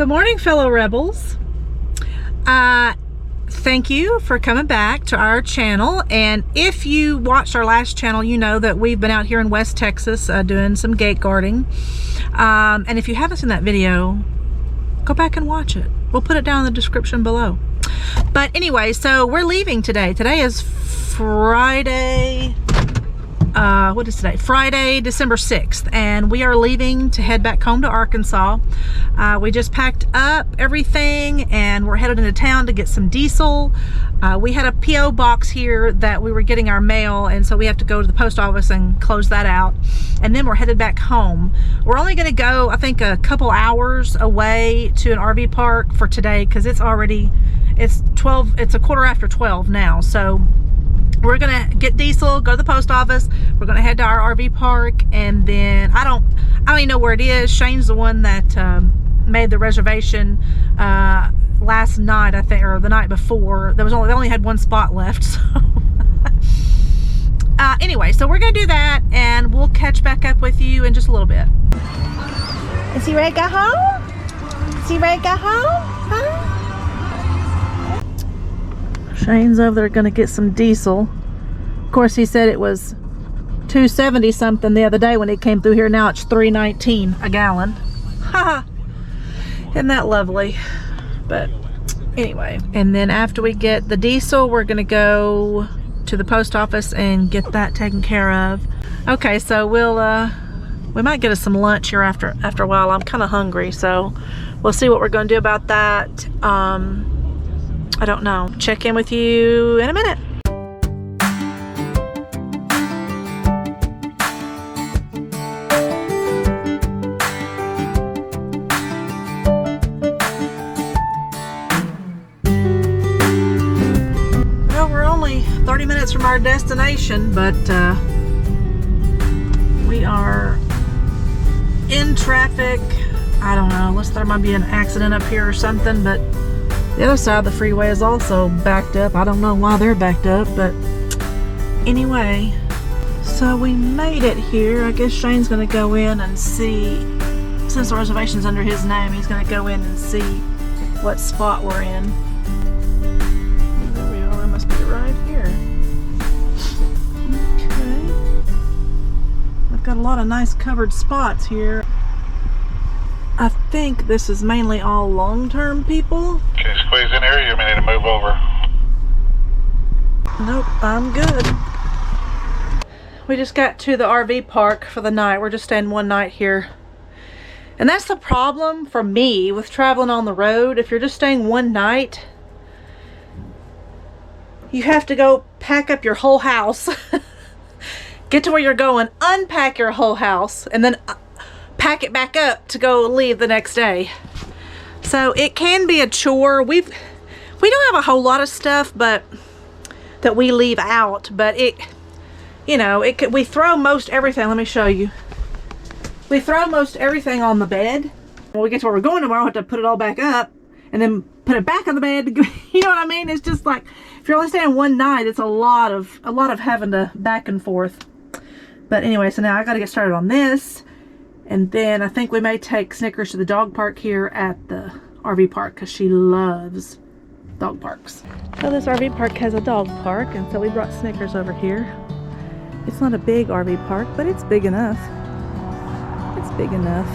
morning, fellow rebels. Thank you for coming back to our channel. And if you watched our last channel, you know that we've been out here in West Texas doing some gate guarding. And if you haven't seen that video, go back and watch it. We'll put it down in the description below. But anyway, so we're leaving today. Today is Friday. What is today? Friday, December 6th, and we are leaving to head back home to Arkansas. We just packed up everything and we're headed into town to get some diesel. We had a P.O. box here that we were getting our mail, and so we have to go to the post office and close that out, and then we're headed back home. We're only going to go, I think, a couple hours away to an RV park for today because it's a quarter after 12 now. So we're gonna get diesel, go to the post office. We're gonna head to our RV park, and then I don't even know where it is. Shane's the one that made the reservation last night, I think, or the night before. They only had one spot left. So anyway, so we're gonna do that, and we'll catch back up with you in just a little bit. Is he ready to go home? Is he ready to go home? Huh? Shane's over there gonna get some diesel. Of course, he said it was $2.70 something the other day when it came through here. Now it's $3.19 a gallon. Haha. Isn't that lovely? But anyway, and then after we get the diesel, we're gonna go to the post office and get that taken care of. Okay, so we might get us some lunch here after a while. I'm kind of hungry, so we'll see what we're gonna do about that. I don't know. Check in with you in a minute. Well, we're only 30 minutes from our destination, but we are in traffic. I don't know, unless there might be an accident up here or something, but the other side of the freeway is also backed up. I don't know why they're backed up, but anyway, so we made it here. I guess Shane's gonna go in and see, since the reservation's under his name, he's gonna go in and see what spot we're in. There we are, we must be right here. Okay. I've got a lot of nice covered spots here. I think this is mainly all long-term people. Can you squeeze in here, or you may need to move over? Nope, I'm good. We just got to the RV park for the night. We're just staying one night here. And that's the problem for me with traveling on the road. If you're just staying one night, you have to go pack up your whole house. Get to where you're going, unpack your whole house, and then pack it back up to go leave the next day. So it can be a chore. We don't have a whole lot of stuff but that we leave out, but we throw most everything. Let me show you. We throw most everything on the bed. When we get to where we're going tomorrow, we have to put it all back up and then put it back on the bed. You know what I mean? It's just like, if you're only staying one night, it's a lot of having to back and forth. But anyway, so now I got to get started on this. And then I think we may take Snickers to the dog park here at the RV park because she loves dog parks. So this RV park has a dog park, and so we brought Snickers over here. It's not a big RV park, but it's big enough. It's big enough.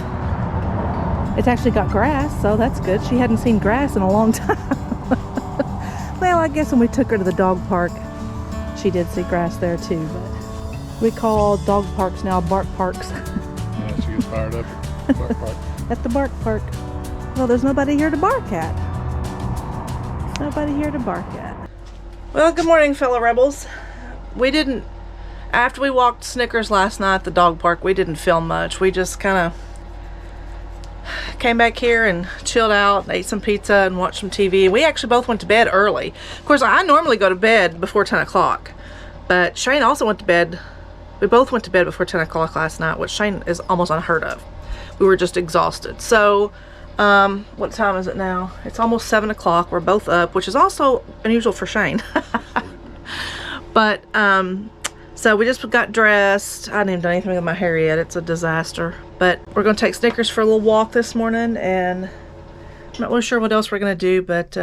It's actually got grass, so that's good. She hadn't seen grass in a long time. Well, I guess when we took her to the dog park, she did see grass there too, but we call dog parks now bark parks. She gets fired up at Bark Park. At the Bark Park. Well, there's nobody here to bark at. There's nobody here to bark at. Well, good morning, fellow rebels. After we walked Snickers last night at the dog park, we didn't film much. We just kind of came back here and chilled out, ate some pizza and watched some TV. We actually both went to bed early. Of course, I normally go to bed before 10 o'clock, but Shane also went to bed. We both went to bed before 10 o'clock last night, which Shane is almost unheard of. We were just exhausted. So, what time is it now? It's almost 7 o'clock. We're both up, which is also unusual for Shane. But, so we just got dressed. I hadn't even done anything with my hair yet. It's a disaster. But we're going to take Snickers for a little walk this morning, and Not really sure what else we're gonna do, but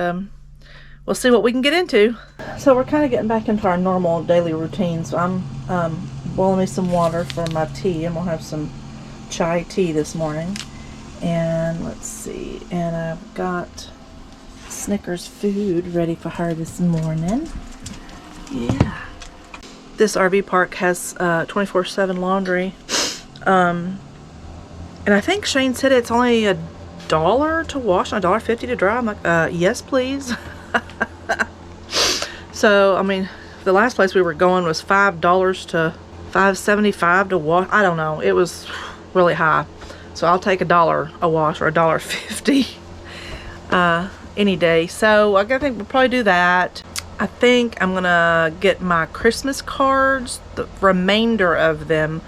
we'll see what we can get into. So we're kind of getting back into our normal daily routine. So I'm boiling me some water for my tea, and we'll have some chai tea this morning. And let's see, and I've got Snickers food ready for her this morning. Yeah. This RV park has 24/7 laundry. And I think Shane said it's only $1 to wash and $1.50 to dry. I'm like, yes, please. So, I mean, the last place we were going was $5 to $5.75 to wash. I don't know. It was really high. So I'll take $1 a wash or $1.50 any day. So I think we'll probably do that. I think I'm gonna get my Christmas cards, the remainder of them,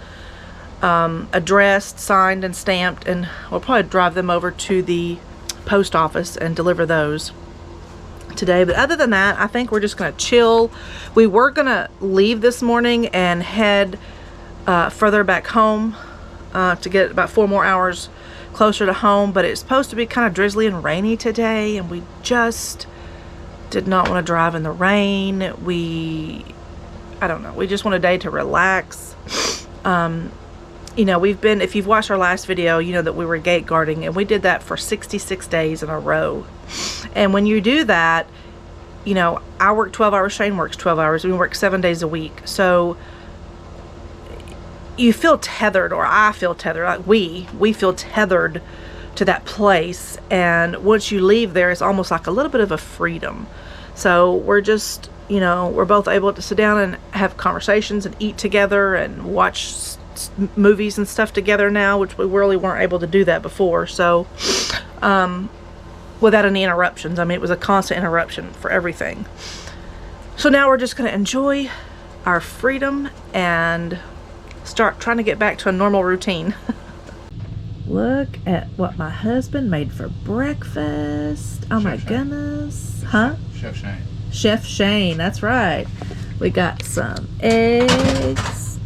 addressed, signed, and stamped, and we'll probably drive them over to the post office and deliver those today. But other than that, I think we're just gonna chill. We were gonna leave this morning and head further back home to get about 4 more hours closer to home, but it's supposed to be kind of drizzly and rainy today, and we just did not want to drive in the rain. I don't know, we just want a day to relax. You know, if you've watched our last video, you know that we were gate guarding, and we did that for 66 days in a row. And when you do that, you know, I work 12 hours, Shane works 12 hours, we work 7 days a week. So you feel tethered, or I feel tethered, like we feel tethered to that place. And once you leave there, it's almost like a little bit of a freedom. So we're just, you know, we're both able to sit down and have conversations and eat together and watch movies and stuff together now, which we really weren't able to do that before. So without any interruptions. I mean, it was a constant interruption for everything. So now we're just going to enjoy our freedom and start trying to get back to a normal routine. Look at what my husband made for breakfast. Oh my goodness. Huh? Chef Shane. Chef Shane, that's right. We got some eggs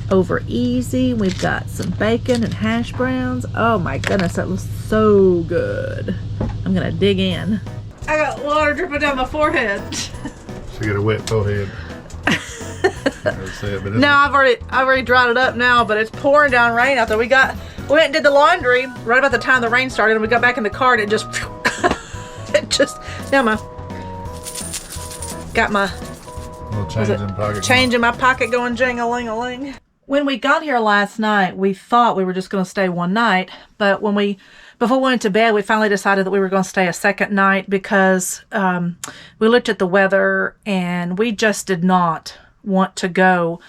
over easy. We've got some bacon and hash browns. Oh my goodness, that looks so good. I'm gonna dig in. I got water dripping down my forehead. So you got a wet forehead. No, I've already dried it up now, but it's pouring down rain out there. We went and did the laundry right about the time the rain started, and we got back in the car, and got my little change in my pocket going jing-a-ling-a-ling. When we got here last night, we thought we were just going to stay one night, but before we went to bed, we finally decided that we were going to stay a second night because we looked at the weather and we just did not want to go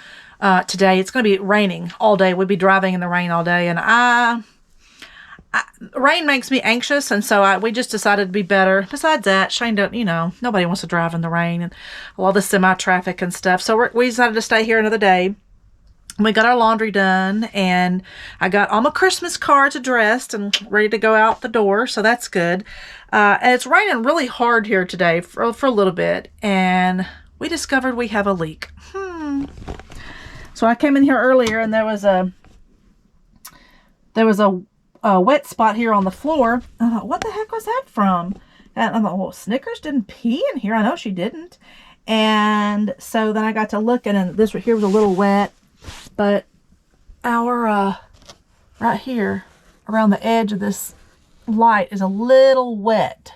today. It's going to be raining all day. We'd be driving in the rain all day, and rain makes me anxious, and so we just decided it'd be better. Besides that, Shane nobody wants to drive in the rain and all the semi-traffic and stuff. So we decided to stay here another day. We got our laundry done, and I got all my Christmas cards addressed and ready to go out the door, so that's good. And it's raining really hard here today for a little bit, and we discovered we have a leak. So I came in here earlier, and there was a wet spot here on the floor. I thought, what the heck was that from? And I thought, well, Snickers didn't pee in here. I know she didn't. And so then I got to look, and this right here was a little wet. But our, right here, around the edge of this light is a little wet.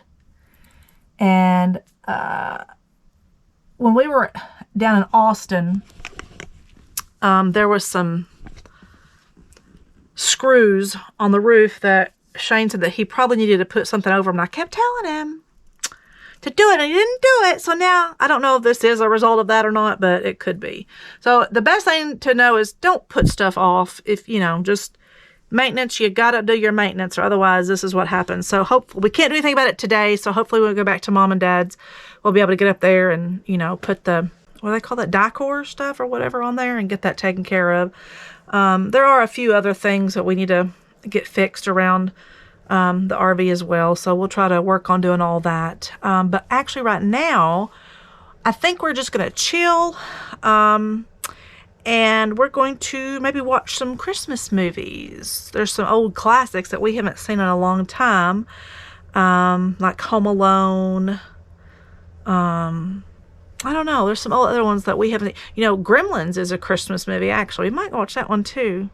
And when we were down in Austin, there was some screws on the roof that Shane said that he probably needed to put something over them. And I kept telling him to do it, and he didn't do it. So now I don't know if this is a result of that or not, but it could be. So the best thing to know is don't put stuff off. If just maintenance, you gotta do your maintenance, or otherwise this is what happens. So hopefully we can't do anything about it today. So hopefully we'll go back to Mom and Dad's. We'll be able to get up there and put the, what do they call that, Dicor stuff or whatever on there, and get that taken care of. There are a few other things that we need to get fixed around the RV as well, so we'll try to work on doing all that. But actually right now, I think we're just going to chill, and we're going to maybe watch some Christmas movies. There's some old classics that we haven't seen in a long time. like Home Alone. I don't know. There's some other ones that we haven't. You know, Gremlins is a Christmas movie, actually. We might watch that one, too.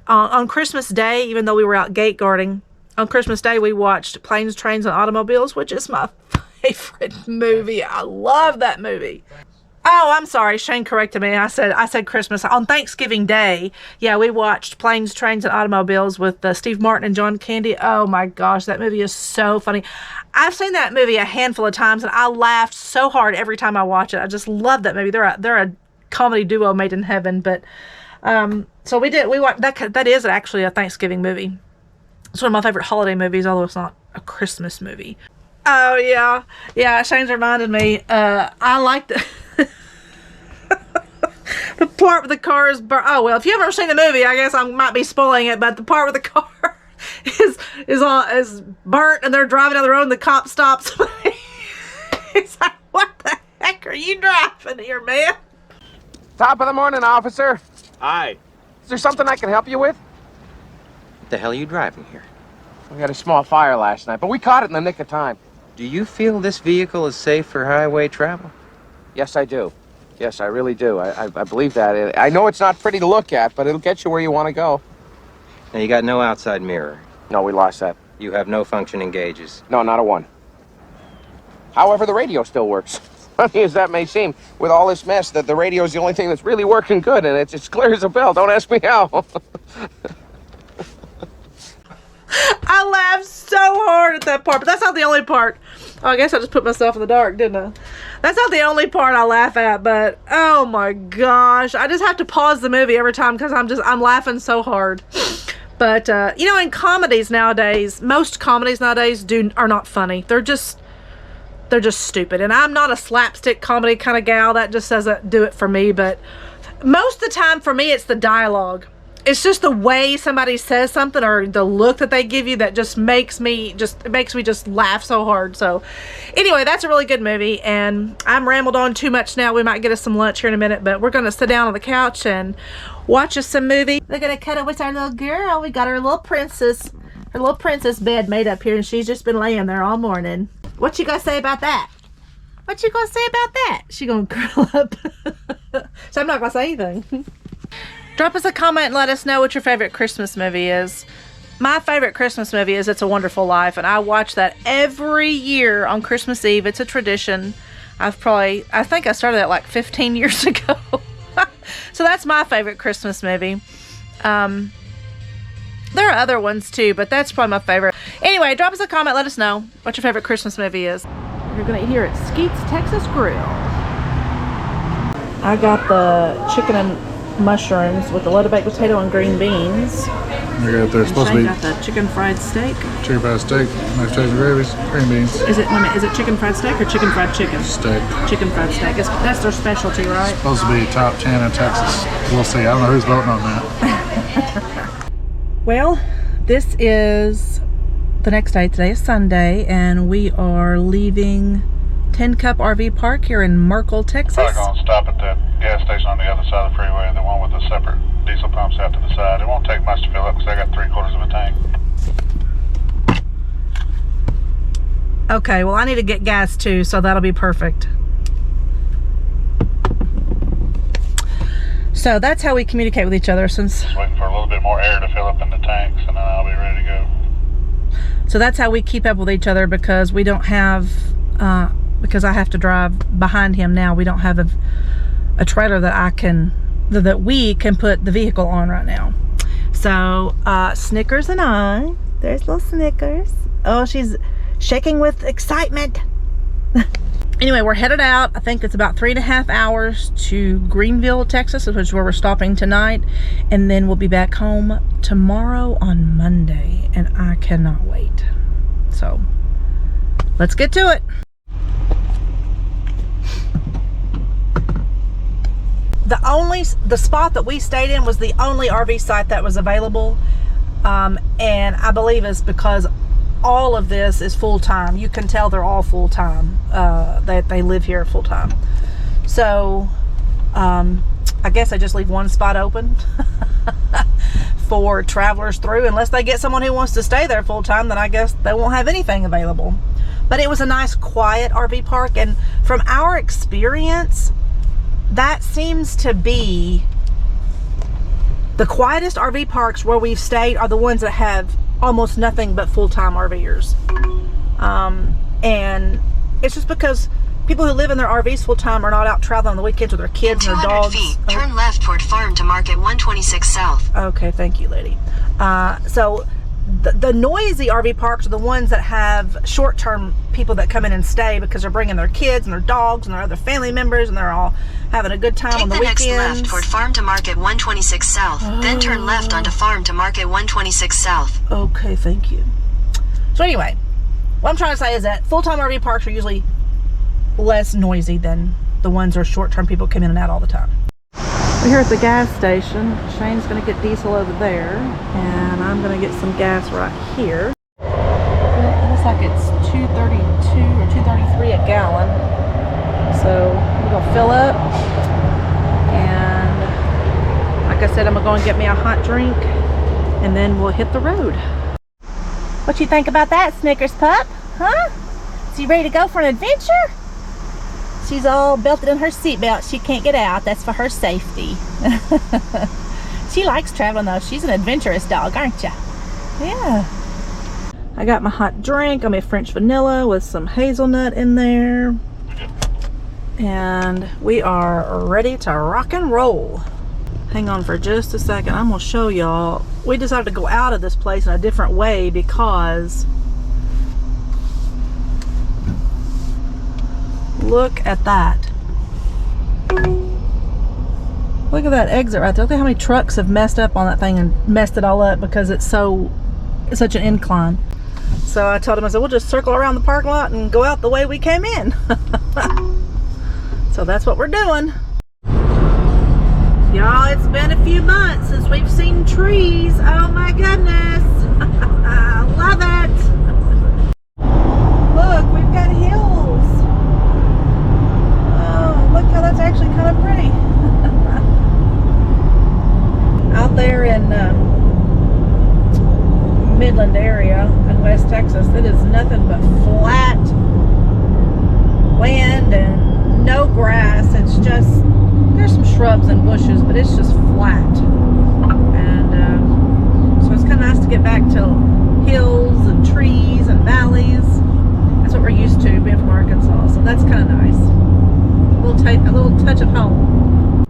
On Christmas Day, even though we were out gate guarding, on Christmas Day, we watched Planes, Trains, and Automobiles, which is my favorite movie. I love that movie. Oh, I'm sorry. Shane corrected me. I said Christmas. On Thanksgiving Day, yeah, we watched Planes, Trains, and Automobiles with Steve Martin and John Candy. Oh, my gosh. That movie is so funny. I've seen that movie a handful of times, and I laughed so hard every time I watch it. I just love that movie. They're a comedy duo made in heaven. But so we watched that. That is actually a Thanksgiving movie. It's one of my favorite holiday movies, although it's not a Christmas movie. Oh, yeah. Yeah, Shane's reminded me. I like the... the part where the car is burnt. Oh, well, if you've ever seen the movie, I guess I might be spoiling it, but the part where the car is burnt and they're driving down the road and the cop stops. He's like, what the heck are you driving here, man? Top of the morning, officer. Hi. Is there something I can help you with? What the hell are you driving here? We had a small fire last night, but we caught it in the nick of time. Do you feel this vehicle is safe for highway travel? Yes, I do. Yes, I really do. I believe that. I know it's not pretty to look at, but it'll get you where you want to go. Now, you got no outside mirror. No, we lost that. You have no functioning gauges. No, not a one. However, the radio still works. Funny as that may seem, with all this mess, that the radio is the only thing that's really working good, and it's as clear as a bell. Don't ask me how. I laughed so hard at that part, but that's not the only part. Oh, I guess I just put myself in the dark, didn't I? That's not the only part I laugh at, but oh my gosh, I just have to pause the movie every time because I'm laughing so hard. But you know, in comedies nowadays, most comedies nowadays are not funny. They're just stupid. And I'm not a slapstick comedy kind of gal. That just doesn't do it for me. But most of the time for me, it's the dialogue. It's just the way somebody says something or the look that they give you that just makes me laugh so hard. So anyway, that's a really good movie, and I'm rambled on too much now. We might get us some lunch here in a minute, but we're going to sit down on the couch and watch us some movie. We're going to cuddle with our little girl. We got her little princess bed made up here, and she's just been laying there all morning. What you going to say about that? What you going to say about that? She going to curl up. So I'm not going to say anything. Drop us a comment and let us know what your favorite Christmas movie is. My favorite Christmas movie is It's a Wonderful Life, and I watch that every year on Christmas Eve. It's a tradition. I think I started that like 15 years ago. So that's my favorite Christmas movie. There are other ones too, but that's probably my favorite. Anyway, drop us a comment, let us know what your favorite Christmas movie is. We're gonna eat here at Skeet's Texas Grill. I got the chicken and mushrooms with a loaded baked potato and green beans. They're supposed to be got the chicken fried steak. chicken fried steak, mashed potatoes and gravies, green beans. Is it chicken fried steak or chicken fried chicken? Steak. Chicken fried steak. That's their specialty, right? Supposed to be top 10 in Texas. We'll see. I don't know who's voting on that. Well, this is the next day. Today is Sunday, and we are leaving Tin Cup RV Park here in Merkel, Texas. Probably going to stop at that gas station on the other side of the freeway, the one with the separate diesel pumps out to the side. It won't take much to fill up because I got 3/4 of a tank. Okay, well I need to get gas too, so that'll be perfect. So that's how we communicate with each other since... Just waiting for a little bit more air to fill up in the tanks and then I'll be ready to go. So that's how we keep up with each other, because we don't have... because I have to drive behind him now. We don't have a trailer that we can put the vehicle on right now. So Snickers and I, there's little Snickers. Oh, she's shaking with excitement. Anyway, we're headed out. I think it's about 3.5 hours to Greenville, Texas, which is where we're stopping tonight, and then we'll be back home tomorrow on Monday, and I cannot wait. So let's get to it. The spot that we stayed in was the only RV site that was available, and I believe it's because all of this is full-time. You can tell they're all full-time, that they live here full-time. So I guess I just leave one spot open. for travelers through. Unless they get someone who wants to stay there full time, then I guess they won't have anything available. But it was a nice quiet RV park, and from our experience, that seems to be the quietest RV parks where we've stayed are the ones that have almost nothing but full-time RVers. And it's just because people who live in their RVs full-time are not out traveling on the weekends with their kids and their dogs. 200 feet, turn left toward Farm to Market 126 South. Okay, thank you, lady. So the noisy RV parks are the ones that have short-term people that come in and stay because they're bringing their kids and their dogs and their other family members, and they're all having a good time on the weekends. Take the next left toward Farm to Market 126 South. Then turn left onto Farm to Market 126 South. Okay, thank you. So anyway, what I'm trying to say is that full-time RV parks are usually less noisy than the ones where short-term people come in and out all the time. We're here at the gas station. Shane's going to get diesel over there, and I'm going to get some gas right here. It looks like it's $2.32 or $2.33 a gallon. So we're going to fill up, and like I said, I'm going to go and get me a hot drink, and then we'll hit the road. What you think about that, Snickers pup? Huh? Is you ready to go for an adventure? She's all belted in her seatbelt. She can't get out. That's for her safety. She likes traveling though. She's an adventurous dog, aren't you? Yeah. I got my hot drink. I made French vanilla with some hazelnut in there. And we are ready to rock and roll. Hang on for just a second. I'm going to show y'all. We decided to go out of this place in a different way because look at that. Look at that exit right there. Look at how many trucks have messed up on that thing and messed it all up because it's such an incline. So I told him, I said, we'll just circle around the parking lot and go out the way we came in. So that's what we're doing. Y'all, it's been a few months since we've seen trees. Oh my goodness. I love it. Look, we've got hills. Oh, look how that's actually kind of pretty. Out there in Midland area in West Texas, it is nothing but flat land and no grass. It's just, there's some shrubs and bushes, but it's just flat. And so it's kind of nice to get back to hills and trees and valleys. That's what we're used to being from Arkansas, so that's kind of nice. A little touch of home.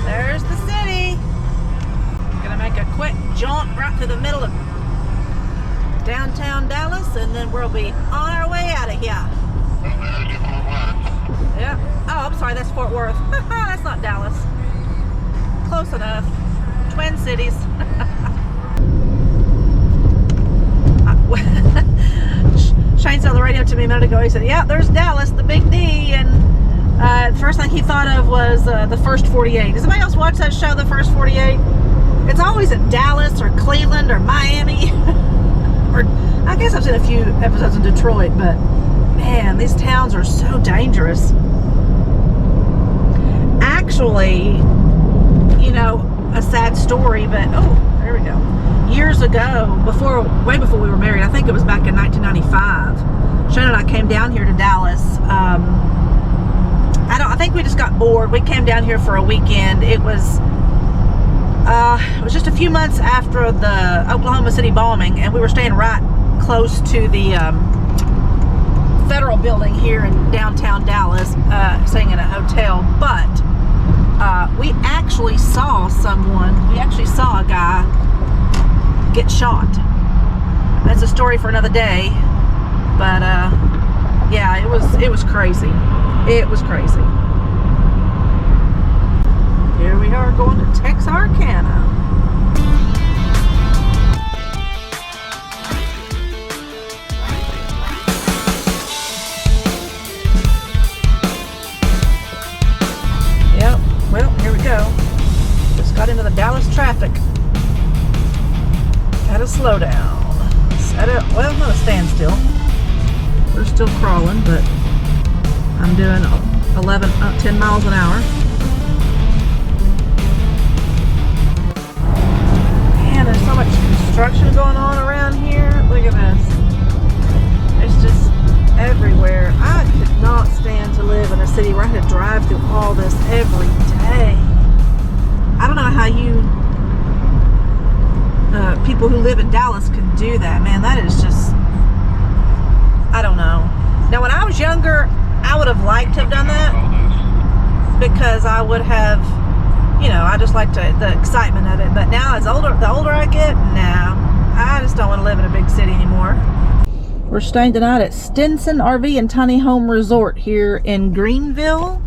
There's the city. Gonna make a quick jaunt right to the middle of downtown Dallas, and then we'll be on our way out of here. Yeah. Oh, I'm sorry, that's Fort Worth. That's not Dallas. Close enough. Twin Cities. Shane said on the radio to me a minute ago, he said, yeah, there's Dallas, the big D, and the first thing he thought of was the First 48. Does anybody else watch that show, The First 48? It's always in Dallas or Cleveland or Miami. Or I guess I've seen a few episodes in Detroit, but man, these towns are so dangerous. Actually, you know, a sad story, but oh, there we go. Years ago, way before we were married, I think it was back in 1995, Shane and I came down here to Dallas. I think we just got bored. We came down here for a weekend. It was just a few months after the Oklahoma City bombing, and we were staying right close to the federal building here in downtown Dallas, staying in a hotel. But we actually saw a guy get shot. That's a story for another day. But yeah, it was crazy. It was crazy. Here we are going to Texarkana. Yep, well, here we go. Just got into the Dallas traffic. At a slowdown. Well, not a standstill. We're still still crawling, but I'm doing 10 miles an hour. Man, there's so much construction going on around here. Look at this. It's just everywhere. I could not stand to live in a city where I had to drive through all this every day. I don't know how you people who live in Dallas can do that, man. That is just, I don't know. Now, when I was younger, I would have liked to have done that because I would have, you know, I just liked the excitement of it. But now, the older I get, nah, I just don't want to live in a big city anymore. We're staying tonight at Stinson RV and Tiny Home Resort here in Greenville.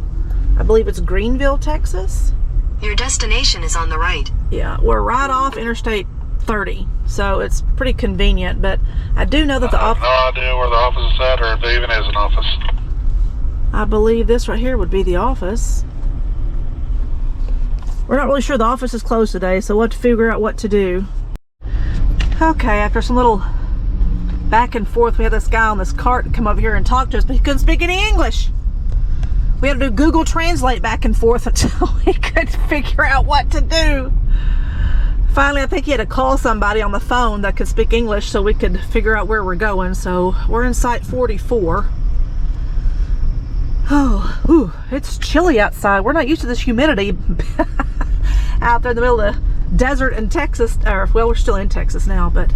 I believe it's Greenville, Texas. Your destination is on the right. Yeah, we're right off Interstate 30, so it's pretty convenient. But I do know that the office. I have no idea where the office is at, or if there even is an office. I believe this right here would be the office. We're not really sure the office is closed today, so we'll have to figure out what to do. Okay, after some little back and forth, we had this guy on this cart come over here and talk to us, but he couldn't speak any English. We had to do Google Translate back and forth until we could figure out what to do. Finally, I think he had to call somebody on the phone that could speak English so we could figure out where we're going. So we're in Site 44. Oh, ooh, it's chilly outside. We're not used to this humidity out there in the middle of the desert in Texas. Or, well, we're still in Texas now, but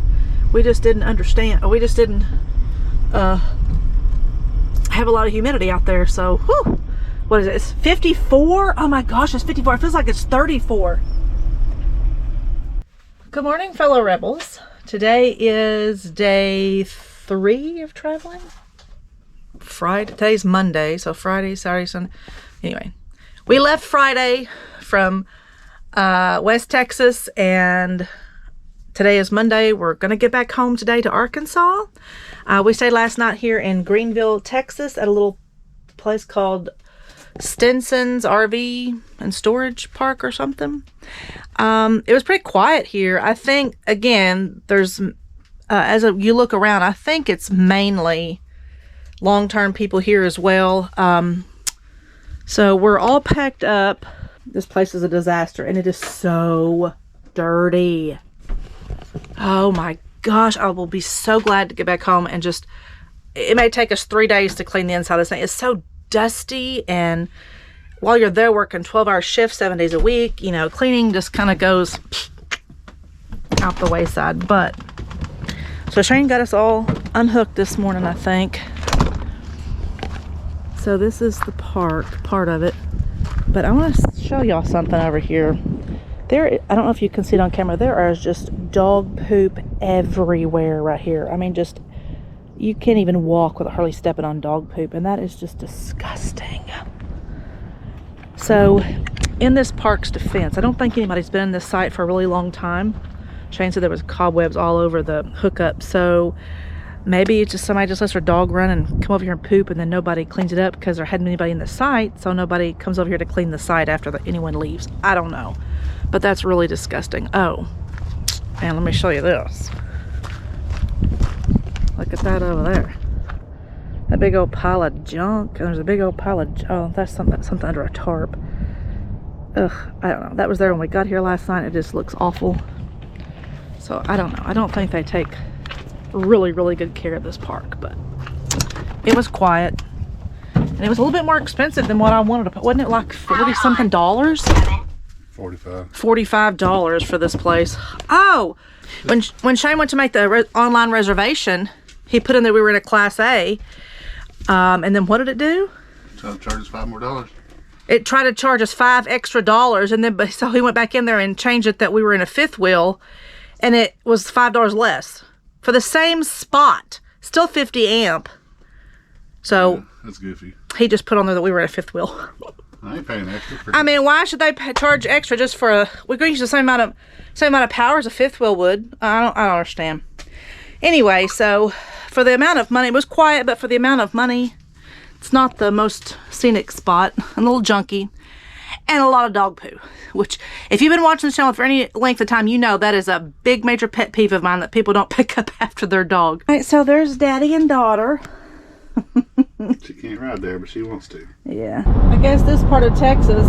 we just didn't understand. We just didn't have a lot of humidity out there. So, whew, what is it? It's 54? Oh my gosh, it's 54. It feels like it's 34. Good morning, fellow rebels. Today is day 3 of traveling. Today's Monday, so Friday, Saturday, Sunday. Anyway, we left Friday from West Texas, and today is Monday. We're going to get back home today to Arkansas. We stayed last night here in Greenville, Texas at a little place called Stinson's RV and Storage Park or something. It was pretty quiet here. I think, again, there's, you look around, I think it's mainly long-term people here as well. So we're all packed up. This place is a disaster, and it is so dirty. Oh my gosh, I will be so glad to get back home and just, it may take us 3 days to clean the inside of this thing. It's so dusty, and while you're there working 12-hour shifts 7 days a week, you know, cleaning just kind of goes out the wayside. But so Shane got us all unhooked this morning, I think. So this is the part of it. But I want to show y'all something over here. I don't know if you can see it on camera, there is just dog poop everywhere right here. I mean, just, you can't even walk without hardly stepping on dog poop, and that is just disgusting. So, in this park's defense, I don't think anybody's been in this site for a really long time. Shane said there was cobwebs all over the hookup, so maybe it's just somebody just lets their dog run and come over here and poop, and then nobody cleans it up because there hadn't been anybody in the site, so nobody comes over here to clean the site after anyone leaves. I don't know, but that's really disgusting. Oh, and let me show you this. Look at that over there. That big old pile of junk. And there's a big old pile of, oh, that's something under a tarp. Ugh, I don't know. That was there when we got here last night. It just looks awful. So I don't know. I don't think they take really, really good care of this park, but it was quiet. And it was a little bit more expensive than what I wanted to put. Wasn't it like 40 something dollars? 45. $45 for this place. Oh, when Shane went to make the online reservation, he put in that we were in a Class A. And then what did it do? So it charges $5 more. It tried to charge us $5 extra, and then so he went back in there and changed it that we were in a fifth wheel, and it was $5 less for the same spot, still 50 amp. So yeah, that's goofy. He just put on there that we were in a fifth wheel. I ain't paying extra for I mean, why should they charge extra just for we're going to use the same amount of power as a fifth wheel would? I don't understand. Anyway, so for the amount of money, it was quiet, but for the amount of money, it's not the most scenic spot. A little junky, and a lot of dog poo. Which, if you've been watching the channel for any length of time, you know that is a big major pet peeve of mine, that people don't pick up after their dog. All right, so there's Daddy and daughter. She can't ride there, but she wants to. Yeah. I guess this part of Texas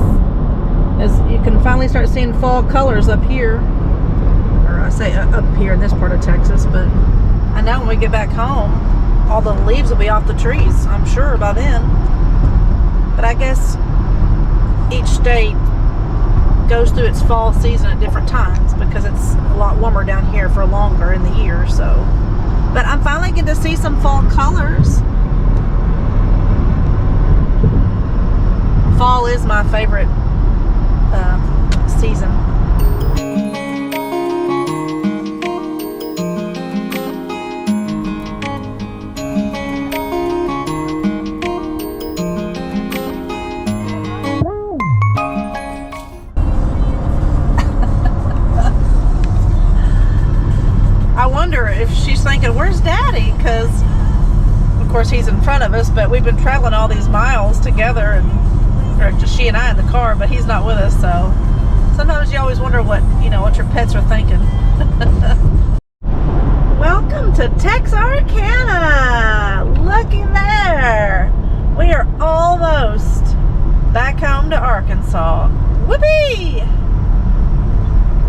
is, you can finally start seeing fall colors up here. Or I say up here in this part of Texas, but I know when we get back home, all the leaves will be off the trees, I'm sure, by then. But I guess each state goes through its fall season at different times because it's a lot warmer down here for longer in the year, so. But I'm finally getting to see some fall colors. Fall is my favorite season. I wonder if she's thinking, where's Daddy? Because of course he's in front of us, but we've been traveling all these miles together, and or just she and I in the car, but he's not with us, so sometimes you always wonder what, you know, what your pets are thinking. Welcome to Texarkana. Looky there. We are almost back home to Arkansas. Whoopee!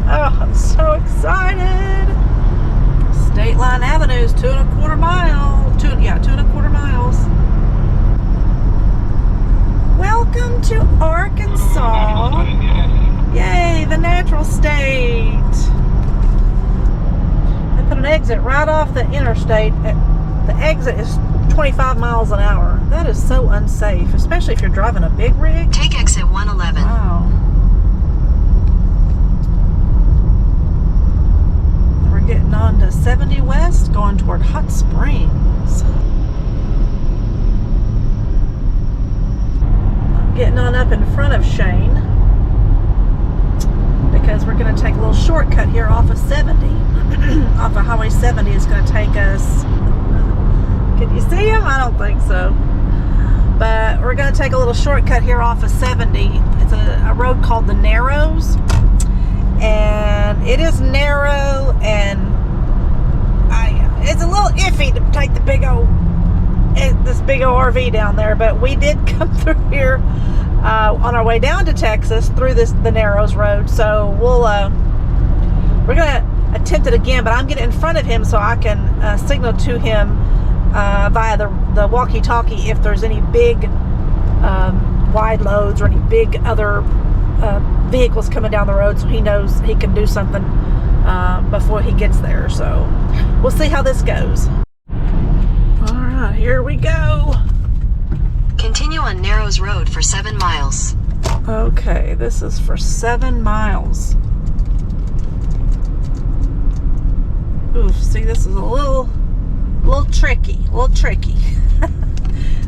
Oh, I'm so excited. State Line Avenue is 2.25 miles. 2.25 miles. Welcome to Arkansas. Yay, the natural state. They put an exit right off the interstate. The exit is 25 miles an hour. That is so unsafe, especially if you're driving a big rig. Take exit 111. Wow. We're getting on to 70 West, going toward Hot Springs. Getting on up in front of Shane because we're going to take a little shortcut here off of 70. Off of Highway 70 is going to take us. Can you see him? I don't think so. But we're going to take a little shortcut here off of 70. It's a road called the Narrows. And it is narrow, and it's a little iffy to take the big old this big old RV down there, but we did come through here on our way down to Texas through the Narrows Road, so we're gonna attempt it again, but I'm getting in front of him so I can signal to him via the walkie-talkie if there's any big wide loads or any big other vehicles coming down the road, so he knows he can do something before he gets there. So we'll see how this goes. Alright, here we go. Continue on Narrows Road for 7 miles. Okay, this is for 7 miles. Oof, see, this is a little tricky,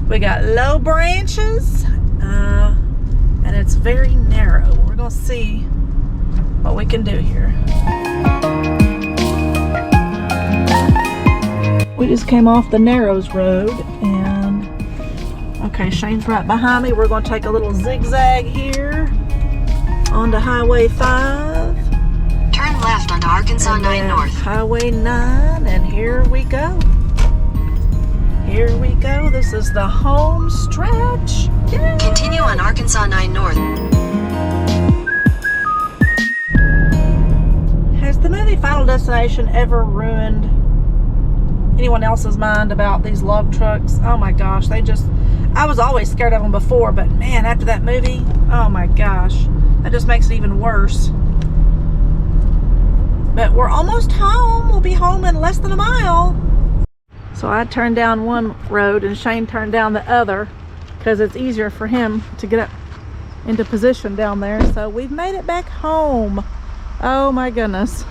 We got low branches, and it's very narrow. We're gonna see what we can do here. We just came off the Narrows Road, and okay, Shane's right behind me. We're gonna take a little zigzag here onto Highway 5. Turn left onto Arkansas 9 North. Highway 9, and here we go. Here we go. This is the home stretch. Yay! Continue on Arkansas 9 North. Has the movie Final Destination ever ruined anyone else's mind about these log trucks? Oh my gosh, I was always scared of them before, but man, after that movie, oh my gosh, that just makes it even worse. But we're almost home. We'll be home in less than a mile. So I turned down one road and Shane turned down the other because it's easier for him to get up into position down there. So we've made it back home. Oh my goodness.